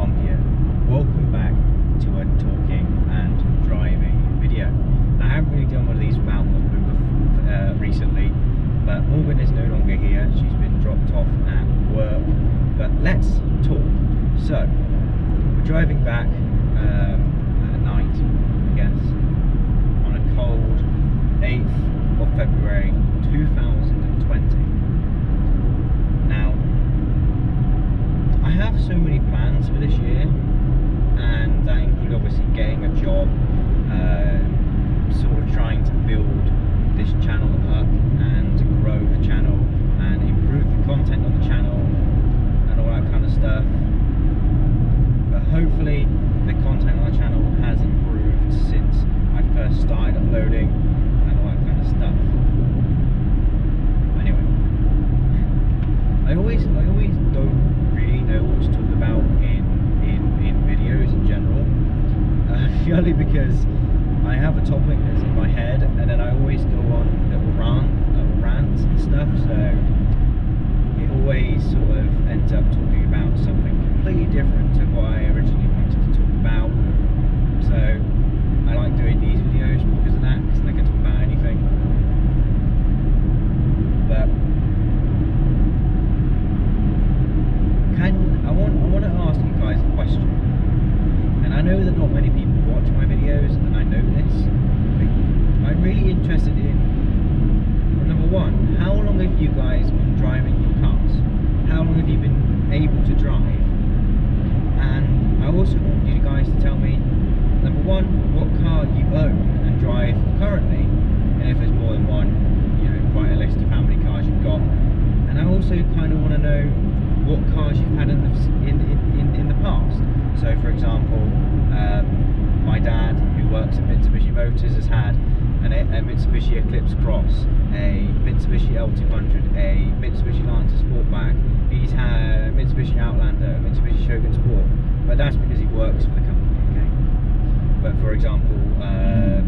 Vinnicombe here. Welcome back to a talking and driving video. Now, I haven't really done one of these without Morgan recently, but Morgan is no longer here. She's been dropped off at work, but let's talk. So, we're driving back at night, I guess, on a cold 8th of February 2020. Now, I have so many plans for this year, and that include obviously getting a job, sort of trying to build this channel up and grow the channel and improve the content on the channel and all that kind of stuff. But hopefully the content on the channel has improved since I first started uploading and all that kind of stuff. Anyway, I always don't really know what to talk about in videos in general, purely because I have a topic that's in my head and then I always go on little rants and stuff, so it always sort of ends up talking about something completely different to what I originally wanted to talk about. So I like doing these videos because of that, because I can talk about anything. But I want to ask you guys a question, and I know that not many people watch my videos, and I know this, but I'm really interested in, well, number one, how long have you guys been driving your cars? How long have you been able to drive? And I also want you guys to tell me, number one, what car you own and drive currently, and if there's more than one, you know, write a list of how many cars you've got. And I also kind of want to know what cars you've had in the past. So, for example, my dad, who works at Mitsubishi Motors, has had a Mitsubishi Eclipse Cross, a Mitsubishi L200, a Mitsubishi Lancer Sportback. He's had a Mitsubishi Outlander, a Mitsubishi Shogun Sport, but that's because he works for the company, okay? But for example,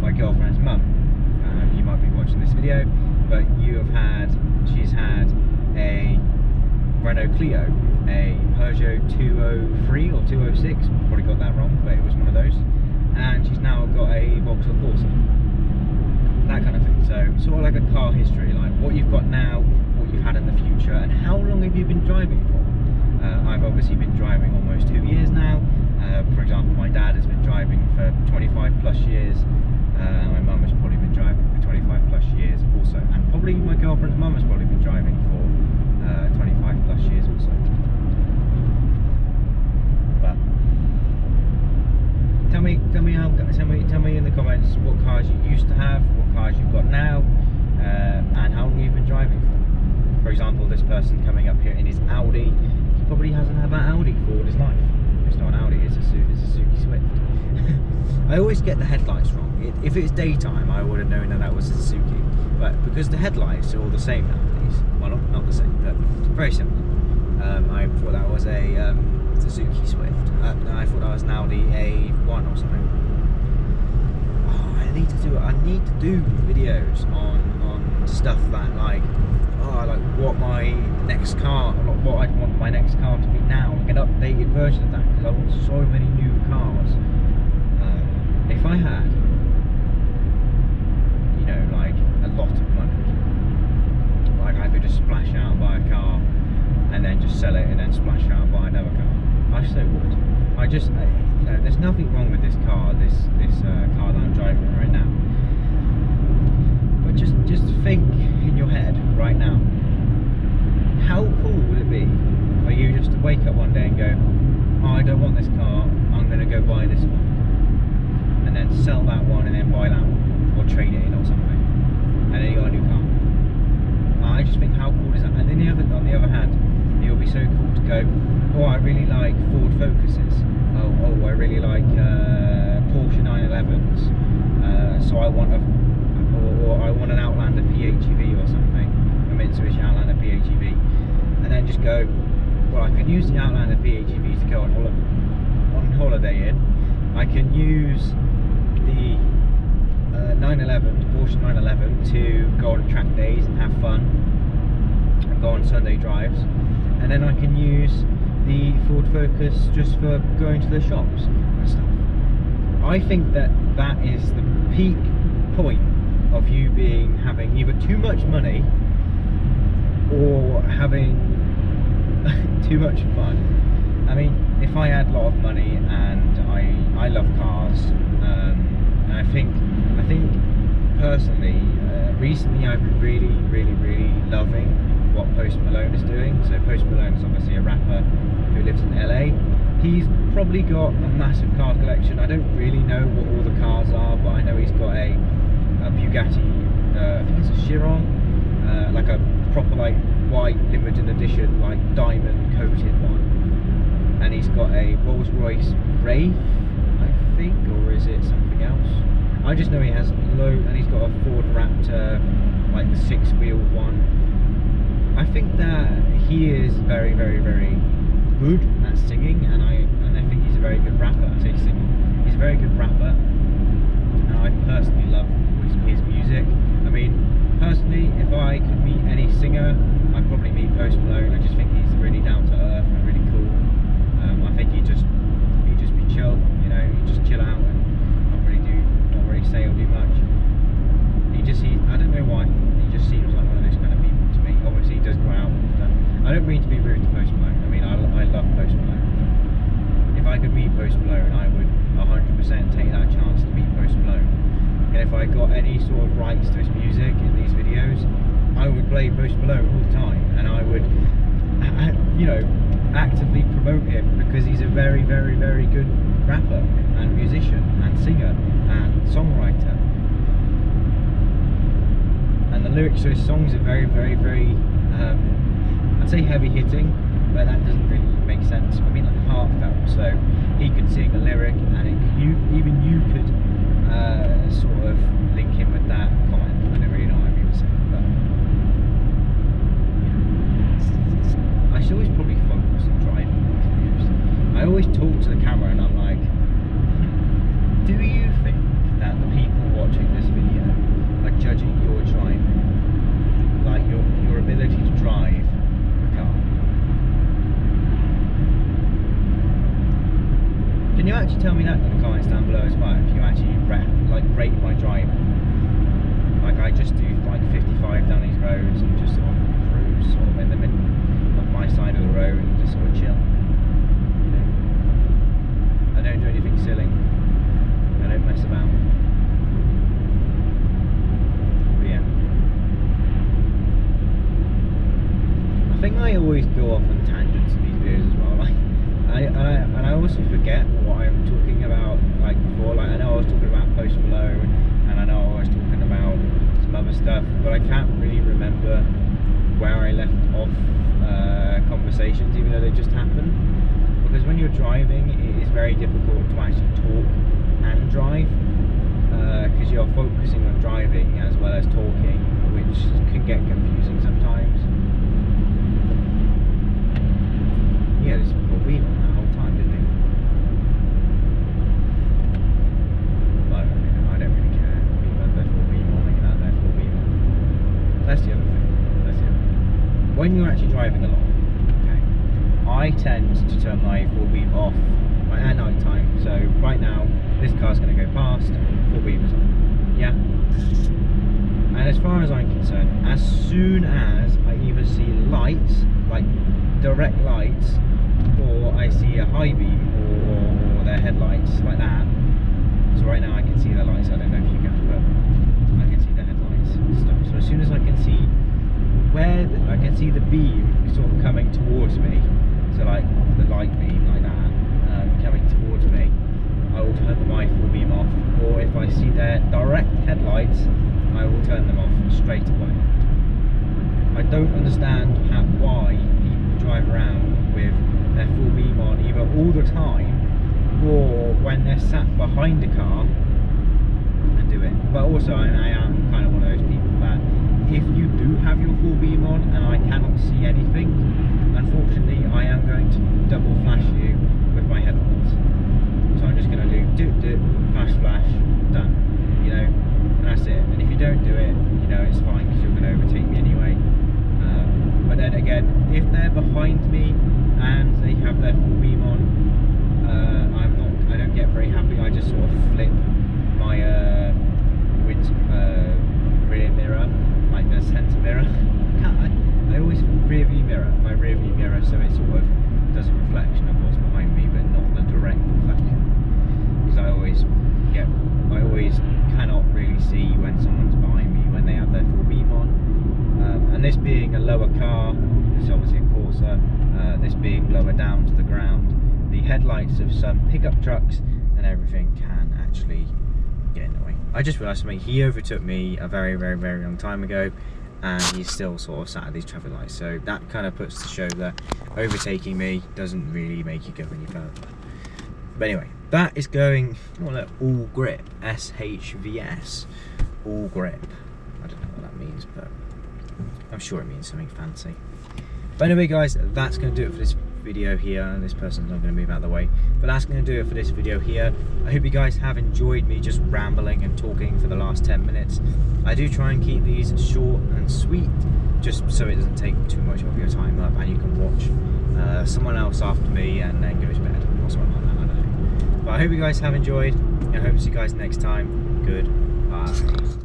my girlfriend's mum, you might be watching this video, but she's had a Renault Clio, a Peugeot 203 or 206, probably got that wrong, but it was one of those, and she's now got a Vauxhall Corsa, that kind of thing. So sort of like a car history, like what you've got now, what you've had in the future, and how long have you been driving for. I've obviously been driving almost 2 years now. For example, my dad has been driving for 25 plus years, and my mum has probably been driving for 25 plus years also, and probably my girlfriend's mum has probably been driving for 25 plus years also. But tell me in the comments what cars you used to have, what cars you've got now, and how long you've been driving for. For example, this person coming up here in his Audi, he probably hasn't had that Audi for all his life. It's not an Audi, it's a Suzuki Swift. I always get the headlights wrong. If it's daytime, I would have known that was a Suzuki, but because the headlights are all the same nowadays, well, not the same, but very similar, I thought that was a Suzuki Swift. I thought that was an Audi A1 or something. Oh, I need to do videos on stuff that like what my next car, what I want my next car to be now, like an updated version of that, because I want so many new cars. If I had, you know, like a lot of money, like I could just splash out and buy a car and then just sell it and then splash out and buy another car, I so would. You know, there's nothing wrong with this car, this car that I'm driving right now. But just think in your head right now, how cool would it be for you just to wake up one day and go, oh, I don't want this car, I'm going to go buy this one, and then sell that one and then buy that one, or trade it in or something, and then you got a new car. I just think, how cool is that? And then on the other hand, it would be so cool to go, oh, I really like Ford Focuses, oh I really like Porsche 911s, so I want I want an Outlander PHEV or something, a Mitsubishi Outlander PHEV, and then just go, well, I can use the Outlander PHEV to go on holiday in. I can use the 911, Porsche 911, to go on track days and have fun and go on Sunday drives, and then I can use the Ford Focus just for going to the shops and stuff. I think that that is the peak point of you having either too much money or having too much fun. I mean, if I had a lot of money and I love cars, and I think personally, recently I've been really loving what Post Malone is doing. So Post Malone is obviously a rapper who lives in LA. He's probably got a massive car collection. I don't really know what all the cars are, but I know he's got a Bugatti, I think it's a Chiron, like a proper like white limited edition, like diamond coated one. And he's got a Rolls Royce Wraith, I think, or is it something else? I just know he has loads, and he's got a Ford Raptor, like the 6-wheeled one. I think that he is very good at singing, and I think he's a very good rapper. I say singing. He's a very good rapper, and I personally love his music. I mean, personally, if I could meet any singer, I'd probably meet Post Malone. I just think he's really down to earth and really cool. I think he'd just be chill, you know, he'd just chill out and not really say or do much. I don't know why, he just seems like one of those kind of people to me. Obviously he does go out and stuff. I don't mean to be rude to Post Malone. I mean, I love Post Malone. If I could meet Post Malone, I would 100% take that chance to meet Post Malone. And if I got any sort of rights to his music in these videos, I would play Post Malone all the time, and I would, you know, actively promote him, because he's a very good rapper and musician and singer and songwriter. And the lyrics to his songs are very I'd say heavy hitting, but that doesn't really make sense. I mean, like heartfelt. So he could sing a lyric, and even you could sort of link him with that comment. I don't really know what I mean to say, but I should always probably focus on driving these videos. I always talk to the camera and I'm like, do you think that the people watching this video are judging your driving? Like your ability to drive a car? Can you actually tell me that in the comments down below as well, if you actually rate my driving? Like, I just do like 55 down these roads and just sort of cruise sort of in the middle of my side of the road and just sort of chill. You know? I don't do anything silly. I don't mess about. But yeah. I think I always go off on tangents in these videos as well. Like, and I also forget what I'm talking about. Like before, like I know I was talking about Post Malone, and I know I was talking about some other stuff, but I can't really remember where I left off conversations, even though they just happened. Because when you're driving, it is very difficult to actually talk and drive, because you're focusing on driving as well as talking, which can get confusing sometimes. Yeah, there's a wheel on that whole time, didn't it? But I don't really care. Therefore beam on, making that therefore beam on. That's the other thing. When you're actually driving along, okay, I tend to turn my full beam off at night time. So right now, this car's going to go past, full beam is on. Yeah. And as far as I'm concerned, as soon as I either see lights, like direct lights, or I see a high beam or their headlights like that. So right now I can see their lights. I don't know if you can, but I can see the headlights and stuff. So as soon as I can see I can see the beam sort of coming towards me, so like the light beam like that coming towards me, I will turn my full beam off. Or if I see their direct headlights, I will turn them off straight away. I don't understand why people drive around with their full beam on either all the time or when they're sat behind a car and do it. But also I am kind of one of those people that if you do have your full beam on and I cannot see anything, unfortunately I am going to double flash you with my headlights. So I'm just going to do flash, done, you know, and that's it. And if you don't do it, you know, it's fine because you're going to overtake me anyway. But then again, if they're behind me and they have It's obviously a Corsa, this being lower down to the ground. The headlights of some pickup trucks and everything can actually get in the way. I just realised something. He overtook me a very long time ago, and he's still sort of sat at these traffic lights. So that kind of puts to show that overtaking me doesn't really make you go any further. But anyway, that is going all grip, SHVS, all grip. I don't know what that means, but I'm sure it means something fancy. But anyway guys, that's going to do it for this video here, and this person's not going to move out of the way, but that's going to do it for this video here. I hope you guys have enjoyed me just rambling and talking for the last 10 minutes. I do try and keep these short and sweet, just so it doesn't take too much of your time up and you can watch someone else after me and then go to bed or something like that. I don't know. But I hope you guys have enjoyed, and I hope to see you guys next time. Goodbye.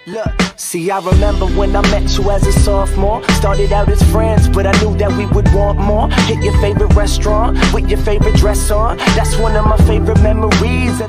Look, see, I remember when I met you as a sophomore. Started out as friends, but I knew that we would want more. Hit your favorite restaurant with your favorite dress on. That's one of my favorite memories.